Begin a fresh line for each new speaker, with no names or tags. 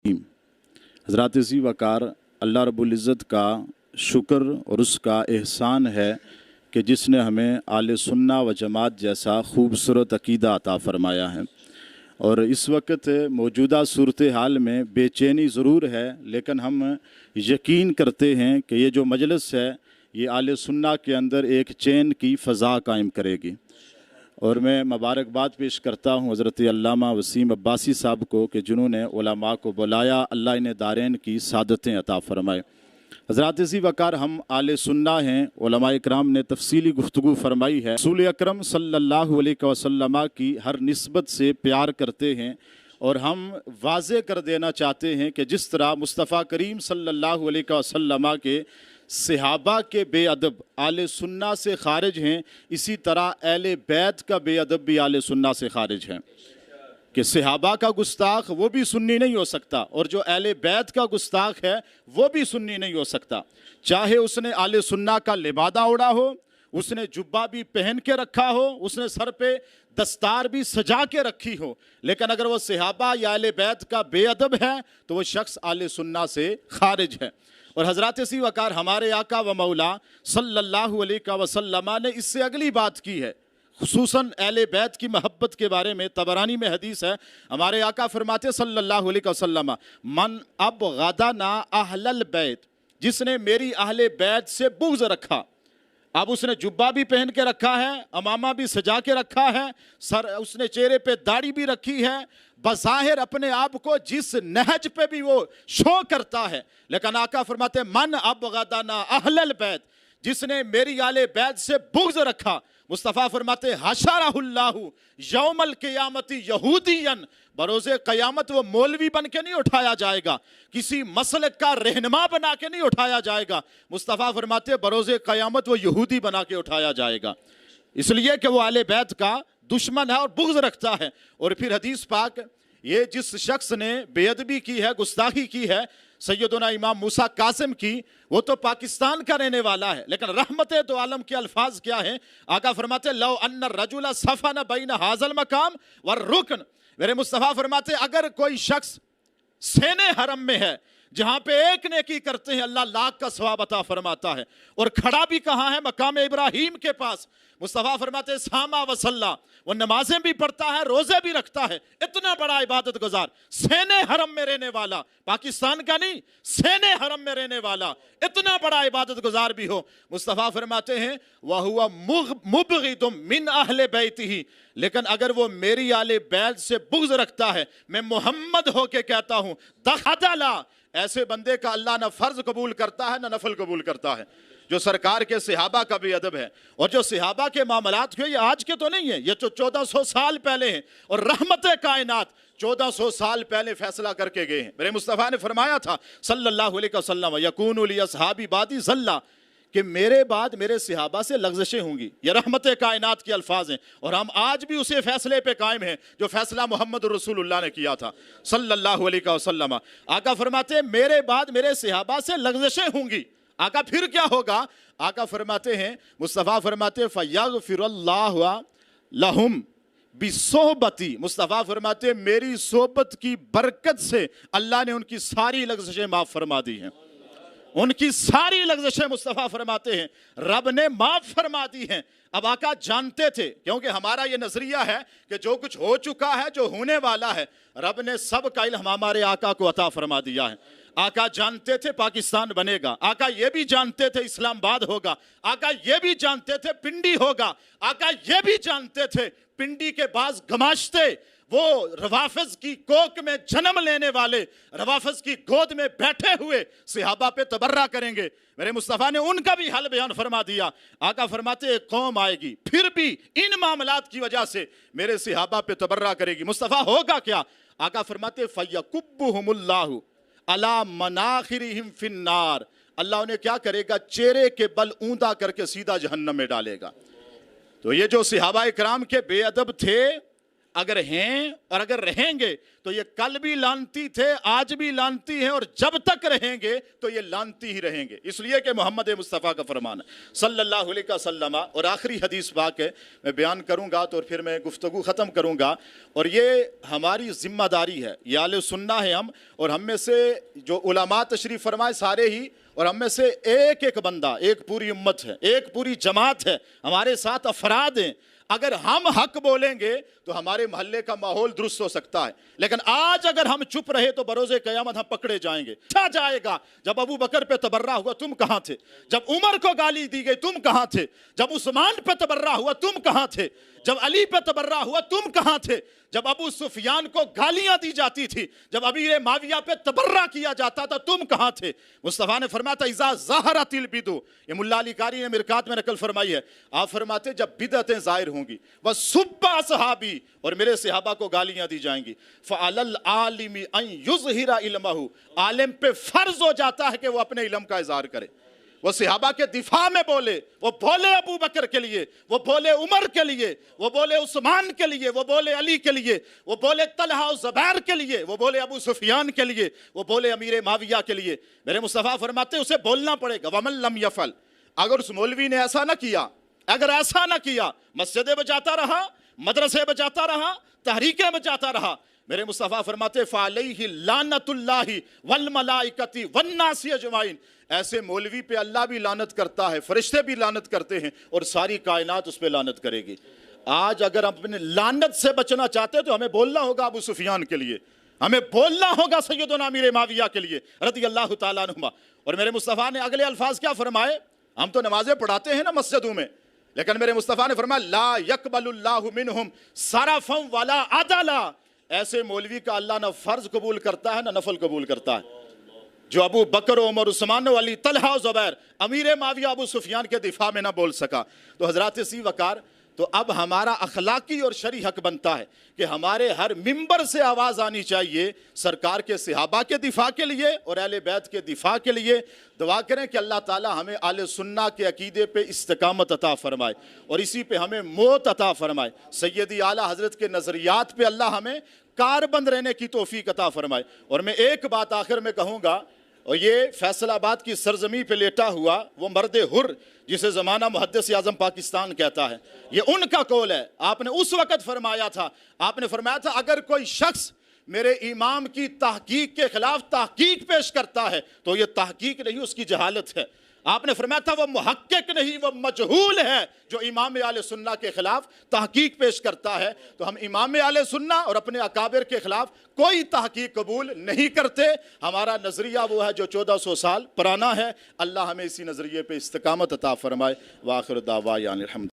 हज़रात ज़ी वक़ार अल्लाह रब्बुल इज़्ज़त का शुक्र और उसका एहसान है कि जिसने हमें आले सुन्ना व जमात जैसा खूबसूरत अक़ीदा अता फ़रमाया है। और इस वक्त मौजूदा सूरत हाल में बेचैनी ज़रूर है, लेकिन हम यकीन करते हैं कि ये जो मजलिस है ये आले सुन्ना के अंदर एक चैन की फ़ज़ा कायम करेगी। और मैं मुबारकबाद पेश करता हूँ हज़रत अल्लामा वसीम अब्बासी साहब को कि जिन्होंने उलमा को बुलाया, अल्लाह इन्हें दारैन की सादतें अता फ़रमाए। हज़रात ज़ी वक़ार हम आले सुन्ना हैं। उलमा इकराम ने तफसीली गुफ्तगू फरमाई है। रसूल अकरम सल्लल्लाहु अलैहि वसल्लम की हर निस्बत से प्यार करते हैं और हम वाज़े कर देना चाहते हैं कि जिस तरह मुस्तफ़ा करीम सल्लल्लाहु अलैहि वसल्लम के सहाबा के बेअदब आले सुन्ना से खारिज हैं, इसी तरह अहले बैत का बेअदब भी आले सुन्ना से खारिज हैं। कि सहाबा का गुस्ताख वो भी सुन्नी नहीं हो सकता और जो अहले बैत का गुस्ताख है वो भी सुन्नी नहीं हो सकता, चाहे उसने आले सुन्ना का लिबादा ओढ़ा हो, उसने जुब्बा भी पहन के रखा हो, उसने सर पे दस्तार भी सजा के रखी हो, लेकिन अगर वो सहाबा या अहले बैत का बेअदब है तो वो शख्स आले सुन्ना से खारिज है। और हज़रात ज़ी वक़ार हमारे आका व मौला सल्लल्लाहु अलैहि वसल्लम ने इससे अगली बात की है, खुसूसन अहले बैत की महब्बत के बारे में। तबरानी में हदीस है, हमारे आका फरमाते सल्लल्लाहु अलैहि वसल्लम, मन अबग़दना अहलल बैत, जिसने मेरी अहले बैत से बुग़्ज़ रखा। अब उसने जुब्बा भी पहन के रखा है, अमामा भी सजा के रखा है, सर उसने चेहरे पे दाढ़ी भी रखी है, बज़ाहिर अपने आप को जिस नहज पे भी वो शो करता है, लेकिन आका फरमाते मन अबग़दना अहलल बैत, जिसने मेरी आले बैत से बुग़्ज़ रखा। मुस्तफ़ा फरमाते हशरहुल्लाहु यौमल क़ियामती यहूदियन, बरोज़े क़यामत वो मौलवी बन के नहीं उठाया जाएगा, किसी मसलक का रहनुमा बना के नहीं उठाया जाएगा। मुस्तफ़ा फरमाते बरोज़े क़यामत वो यहूदी बना के उठाया जाएगा, इसलिए कि वो आले बैत का दुश्मन है और बुग़्ज़ रखता है। और फिर हदीस पाक, ये जिस शख्स ने बेअदबी की है, गुस्ताखी की है सैयदना इमाम मूसा कासिम की, वो तो पाकिस्तान का रहने वाला है, लेकिन रहमत तो आलम के अल्फाज क्या हैं? आका फरमाते लौ अन्ना रजुला सफन बैन हाज़ल मकाम व रुकन, मेरे मुस्तफ़ा फरमाते अगर कोई शख्स सेने हरम में है जहां पे एक नेकी करते हैं अल्लाह लाख का सवाब अता फरमाता है, और खड़ा भी कहाँ है? मकाम इब्राहीम के पास। मुस्तफ़ा फरमाते सामा वसल्ला, वो नमाजें भी पढ़ता है, रोजे भी रखता है, इतना बड़ा इबादत गुजार, सेने हरम में रहने वाला, पाकिस्तान का नहीं, सेने हरम में रहने वाला, इतना बड़ा इबादत गुजार भी हो। मुस्तफ़ा फरमाते हैं वह हुआ मुबग़िदुम मिन अहले बैतिही, लेकिन अगर वो मेरी आले बैत से बुग़्ज़ रखता है, मैं मोहम्मद होके कहता हूँ दखदला, ऐसे बंदे का अल्लाह ना फर्ज कबूल करता है ना नफल कबूल करता है, जो सरकार के सहाबा का भी अदब है। और जो सहाबा के मामलात हुए ये आज के तो नहीं है, ये तो 1400 साल पहले हैं, और रहमत कायनात 1400 साल पहले फैसला करके गए हैं। मेरे मुस्तफ़ा ने फरमाया था सल्लल्लाहु अलैहि वसल्लम यकूनु ली अस्हाबी बादी ज़ल्ला, कि मेरे बाद मेरे सहाबा से लग़ज़शें होंगी, ये रहमत कायनात के अल्फाज हैं। और हम आज भी उसी फैसले पे कायम हैं जो फैसला मोहम्मद रसूलुल्लाह ने किया था सल्लल्लाहु अलैहि वसल्लम। आका फरमाते मेरे बाद मेरे सहाबा से लग़ज़शें होंगी। आका फिर क्या होगा? आका फरमाते हैं, मुस्तफ़ा फरमाते फ़यग़फ़िरुल्लाहु लहुम बिसोहबती, मुस्तफ़ा फरमाते मेरी सोहबत की बरकत से अल्लाह ने उनकी सारी लग़ज़शें माफ़ फरमा दी हैं, उनकी सारी लग़ज़शें मुस्तफ़ा फरमाते हैं रब ने माफ़ फरमा दी हैं। अब आका जानते थे, क्योंकि हमारा ये नज़रिया है कि जो कुछ हो चुका है, जो होने वाला है, रब ने सब का इल्म हमारे आका को अता फरमा दिया है। आका जानते थे पाकिस्तान बनेगा, आका ये भी जानते थे इस्लामाबाद होगा, आका ये भी जानते थे पिंडी होगा, आका ये भी जानते थे पिंडी के बाज़ गमाश्ते वो रवाफ़िज़ की कोक में जन्म लेने वाले, रवाफ़िज़ की गोद में बैठे हुए सहाबा पे तबर्रा करेंगे। मेरे मुस्तफ़ा ने उनका भी हल बयान फरमा दिया। आका फरमाते एक कौम आएगी फिर भी इन मामलात की वजह से मेरे सहाबा पे तबर्रा करेगी। मुस्तफ़ा होगा क्या? आका फरमाते फ़यकुब्बुहुमुल्लाहु अला मनाखिरिहिम फिन्नार, अल्लाह उन्हें क्या करेगा? चेहरे के बल ऊंधा करके सीधा जहन्नम में डालेगा। तो ये जो सहाबा इकराम के बेअदब थे, اگر ہیں اور اگر رہیں گے تو یہ کل بھی لانتی تھے، آج بھی لانتی ہیں، اور جب تک رہیں گے تو یہ لانتی ہی رہیں گے. اس لیے کہ محمد مصطفیٰ کا فرمان ہے صلی اللہ علیہ وسلم. اور آخری حدیث پاک ہے، میں بیان کروں گا تو پھر میں گفتگو ختم کروں گا. اور یہ ہماری ذمہ داری ہے، یہ اہل سنہ ہے ہم، اور ہم میں سے جو علماء تشریف فرمائے سارے ہی، اور ہم میں سے ایک ایک بندہ، ایک پوری امت ہے، ایک پوری جماعت ہے، ہمارے ساتھ افراد ہیں. اگر ہم حق بولیں گے تو ہمارے محلے کا ماحول درست ہو سکتا ہے، لیکن آج اگر ہم چپ رہے تو بروز قیامت ہم پکڑے جائیں گے. کیا جائے گا؟ جب ابو بکر پہ تبرہ ہوا تم کہاں تھے؟ جب عمر کو گالی دی گئی تم کہاں تھے؟ جب عثمان پہ تبرہ ہوا تم کہاں تھے؟ جب علی پہ تبرہ ہوا تم کہاں تھے؟ جب ابو سفیان کو گالیاں دی جاتی تھی، جب امیر معاویہ پہ تبرہ کیا جاتا تھا تم کہاں تھے؟ مصطفیٰ نے فرمایا تھا اذا ظہرت البدع، یہ ملا علی قاری نے مرکات میں نقل فرمائی ہے. آپ فرماتے جب بدعتیں ظاہر ہوں گی وَسُبَّ اصحابی، اور میرے صحابہ کو گالیاں دی جائیں گی، فَعَلَى الْعَالِمِ أَن يُظْهِرَ عِلْمَهُ، عالم پہ فرض ہو جاتا ہے کہ وہ اپنے علم کا اظہار کرے. وہ صحابہ کے دفاع میں بولے، وہ بولے ابو بکر کے لیے، وہ بولے عمر کے لیے، وہ بولے عثمان کے لیے، وہ بولے علی کے لیے، وہ بولے طلحہ و زبیر کے لیے، وہ بولے ابو سفیان کے لیے، وہ بولے امیر معاویہ کے لیے. میرے مصطفیٰ فرماتے اسے بولنا پڑے گا. وَمَن لَمْ يَفْعَلْ، اگر اس مولوی نے ایسا نہ کیا، اگر ایسا نہ کیا، مسجدیں بچاتا رہا، مدرسے بچاتا رہا، تحریکیں بچاتا رہا، میرے مصطفیٰ فرماتے فَعَلَيْهِ لَعْنَةُ اللَّهِ وَالْمَلَائِكَةِ وَالنَّاسِ اجمعین. ایسے مولوی پہ اللہ بھی لعنت کرتا ہے، فرشتے بھی لعنت کرتے ہیں، اور ساری کائنات اس پہ لعنت کرے گی. آج اگر ہم اپنے لعنت سے بچنا چاہتے ہیں تو ہمیں بولنا ہوگا ابو سفیان کے لیے، ہمیں بولنا ہوگا سیدنا امیر معاویہ کے لیے رضی اللہ تعالیٰ عنہما. اور میرے مصطفیٰ نے اگلے الفاظ کیا فرمائے؟ ہم تو نمازیں پڑھاتے ہیں نا مسجدوں میں، لیکن میرے مصطفیٰ نے فرمایا لا یقبل اللہ منہم صرفا ولا عدلا. ایسے مولوی کا اللہ نہ فرض قبول کرتا ہے نہ نفل قبول کرتا ہے. جو ابو بکر و عمر عثمان و علی طلحہ و زبیر امیر معاویہ ابو سفیان کے دفاع میں نہ بول سکا. تو حضرات سی وقار، تو اب ہمارا اخلاقی اور شرعی حق بنتا ہے کہ ہمارے ہر ممبر سے آواز آنی چاہیے سرکار کے صحابہ کے دفاع کے لیے اور اہل بیت کے دفاع کے لیے. دعا کریں کہ اللہ تعالی ہمیں اہل سنہ کے عقیدے پہ استقامت عطا فرمائے اور اسی پہ ہمیں موت عطا فرمائے. سیدی اعلیٰ حضرت کے نظریات پہ اللہ ہمیں کاربند رہنے کی توفیق عطا فرمائے. اور میں ایک بات آخر میں کہوں گا، اور یہ فیصل آباد کی سرزمین پہ لیٹا ہوا وہ مرد حر جسے زمانہ محدث اعظم پاکستان کہتا ہے، یہ ان کا قول ہے. آپ نے اس وقت فرمایا تھا، آپ نے فرمایا تھا اگر کوئی شخص میرے امام کی تحقیق کے خلاف تحقیق پیش کرتا ہے تو یہ تحقیق نہیں، اس کی جہالت ہے. آپ نے فرمایا تھا وہ محقق نہیں، وہ مجہول ہے جو امام اہل سنہ کے خلاف تحقیق پیش کرتا ہے. تو ہم امام اہل سنہ اور اپنے اکابر کے خلاف کوئی تحقیق قبول نہیں کرتے. ہمارا نظریہ وہ ہے جو 1400 سال پرانا ہے. اللہ ہمیں اسی نظریے پہ استقامت عطا فرمائے. وآخر دعوانا الحمد.